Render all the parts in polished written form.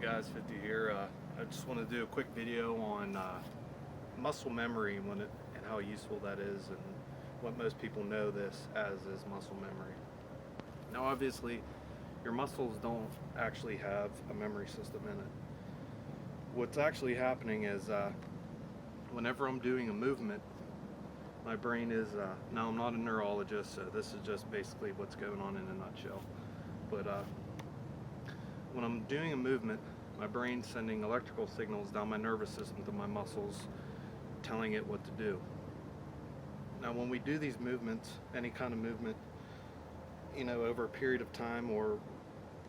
Guys, 50 here. I just want to do a quick video on muscle memory and how useful that is, and what most people know this as is muscle memory. Now obviously your muscles don't actually have a memory system in it. What's actually happening is whenever I'm doing a movement, my brain is, now I'm not a neurologist, so this is just basically what's going on in a nutshell, but when I'm doing a movement, my brain's sending electrical signals down my nervous system to my muscles, telling it what to do. Now when we do these movements, any kind of movement, over a period of time or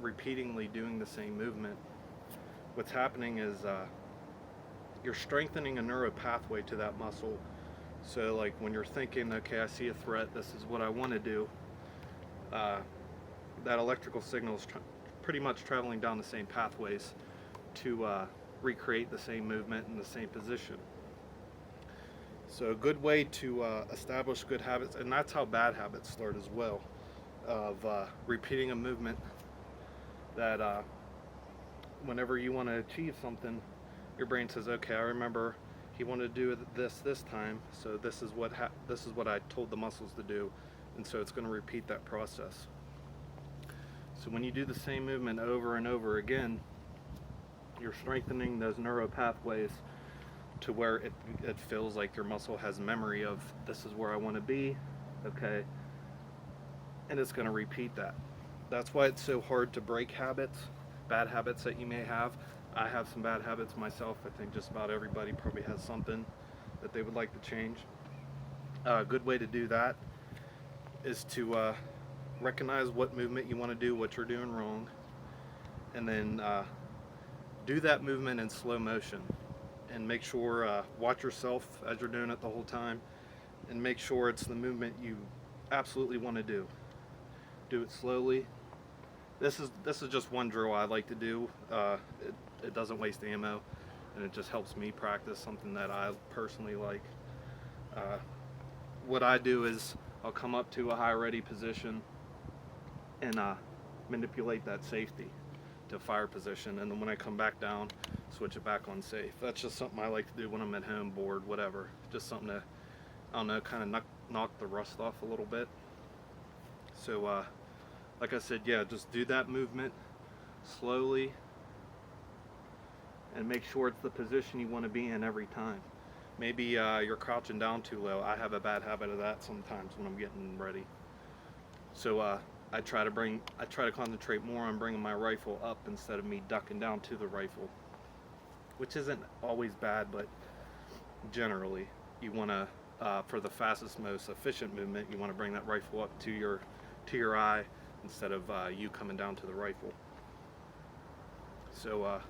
repeatedly doing the same movement, what's happening is you're strengthening a neural pathway to that muscle. So like when you're thinking, okay, I see a threat, this is what I want to do, that electrical signal is pretty much traveling down the same pathways to recreate the same movement in the same position. So a good way to establish good habits, and that's how bad habits start as well, of repeating a movement that whenever you want to achieve something, your brain says, okay, I remember he wanted to do this time, so this is what I told the muscles to do, and so it's going to repeat that process. So when you do the same movement over and over again, you're strengthening those neural pathways to where it feels like your muscle has memory of, this is where I want to be, okay, and it's going to repeat that. That's why it's so hard to break habits, bad habits that you may have. I have some bad habits myself. I think just about everybody probably has something that they would like to change. A good way to do that is to recognize what movement you want to do, what you're doing wrong, and then do that movement in slow motion, and make sure, watch yourself as you're doing it the whole time, and make sure it's the movement you absolutely want to do. Do it slowly. This is just one drill I like to do. It doesn't waste ammo, and it just helps me practice something that I personally like. What I do is I'll come up to a high ready position and manipulate that safety to fire position, and then when I come back down, switch it back on safe. That's just something I like to do when I'm at home, bored, whatever. Just something to, I don't know, kind of knock the rust off a little bit. So like I said, yeah, just do that movement slowly and make sure it's the position you want to be in every time. Maybe you're crouching down too low. I have a bad habit of that sometimes when I'm getting ready. So I try to concentrate more on bringing my rifle up instead of me ducking down to the rifle, which isn't always bad, but generally you want to, for the fastest, most efficient movement, you want to bring that rifle up to your eye instead of you coming down to the rifle. So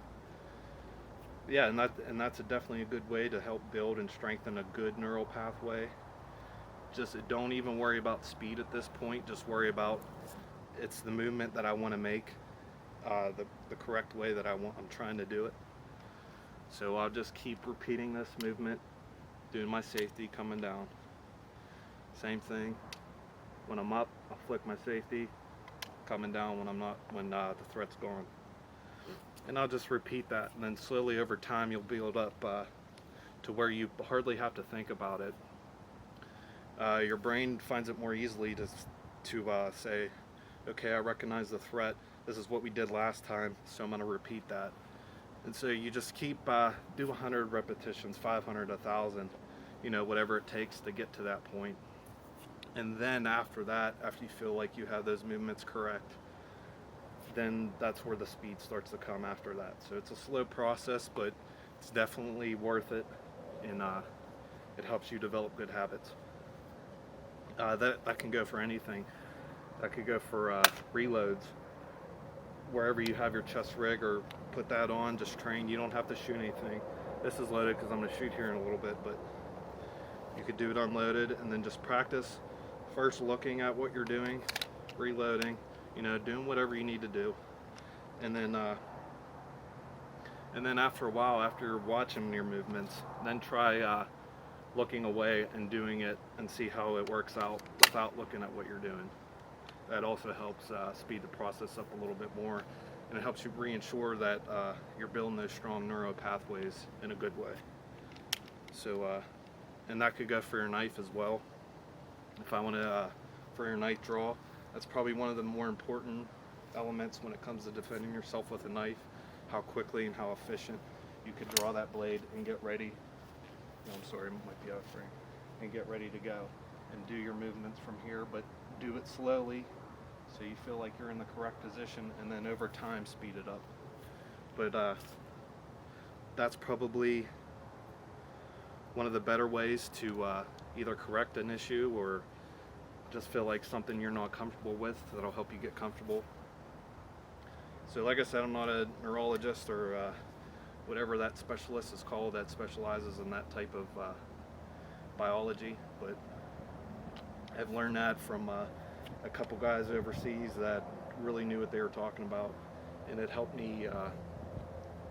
yeah, and that's definitely a good way to help build and strengthen a good neural pathway. Just don't even worry about speed at this point. Just worry about, it's the movement that I want to make, the correct way that I'm trying to do it. So I'll just keep repeating this movement, doing my safety, coming down. Same thing. When I'm up, I'll flick my safety, coming down when I'm not, when the threat's gone. And I'll just repeat that, and then slowly over time you'll build up to where you hardly have to think about it. Your brain finds it more easily to say, okay, I recognize the threat, this is what we did last time, so I'm going to repeat that. And so you just keep, do 100 repetitions, 500, 1,000, whatever it takes to get to that point. And then after that, after you feel like you have those movements correct, then that's where the speed starts to come after that. So it's a slow process, but it's definitely worth it, and it helps you develop good habits. That can go for anything. That could go for reloads. Wherever you have your chest rig, or put that on, just train. You don't have to shoot anything. This is loaded because I'm going to shoot here in a little bit, but you could do it unloaded, and then just practice first looking at what you're doing, reloading, doing whatever you need to do, and then after a while, after you're watching your movements, then try looking away and doing it, and see how it works out without looking at what you're doing. That also helps speed the process up a little bit more, and it helps you reassure that you're building those strong neuro pathways in a good way. So, and that could go for your knife as well. If I want to, for your knife draw, that's probably one of the more important elements when it comes to defending yourself with a knife. How quickly and how efficient you could draw that blade and get ready. No, I'm sorry, it might be out of frame. And get ready to go and do your movements from here, but do it slowly so you feel like you're in the correct position, and then over time speed it up. But that's probably one of the better ways to either correct an issue or just feel like something you're not comfortable with that'll help you get comfortable. So like I said, I'm not a neurologist or whatever that specialist is called that specializes in that type of biology, but I've learned that from a couple guys overseas that really knew what they were talking about, and it helped me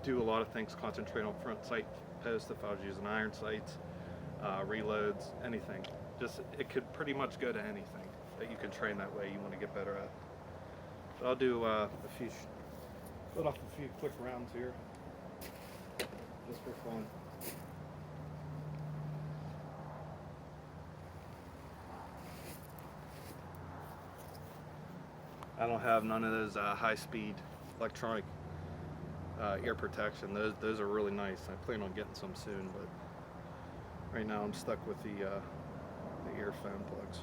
do a lot of things, concentrate on front sight post if I was using iron sights, reloads, anything. Just, it could pretty much go to anything that you can train that way you want to get better at. So I'll do put off a few quick rounds here, just for fun. I don't have none of those high-speed electronic ear protection. Those are really nice. I plan on getting some soon, but right now I'm stuck with the earphone plugs.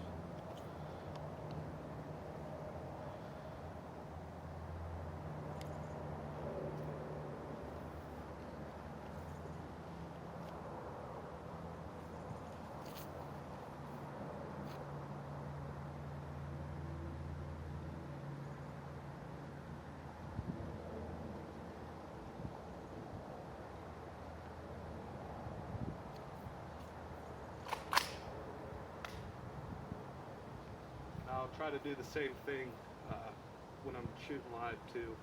I'll try to do the same thing when I'm shooting live too.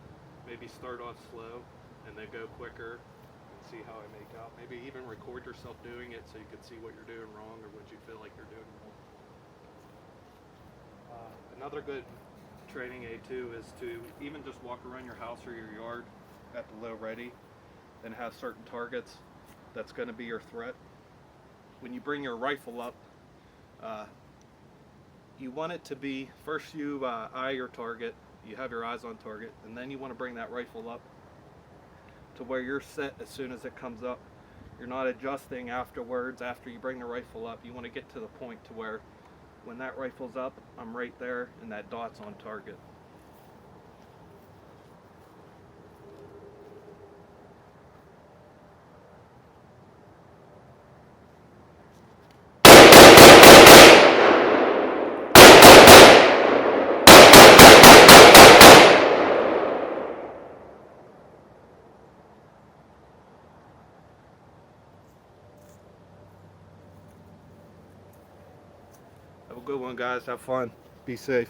Maybe start off slow and then go quicker and see how I make out. Maybe even record yourself doing it so you can see what you're doing wrong or what you feel like you're doing wrong. Another good training aid too is to even just walk around your house or your yard at the low ready and have certain targets that's going to be your threat. When you bring your rifle up, you want it to be, first you eye your target, you have your eyes on target, and then you want to bring that rifle up to where you're set as soon as it comes up. You're not adjusting afterwards after you bring the rifle up. You want to get to the point to where when that rifle's up, I'm right there and that dot's on target. Have a good one, guys. Have fun. Be safe.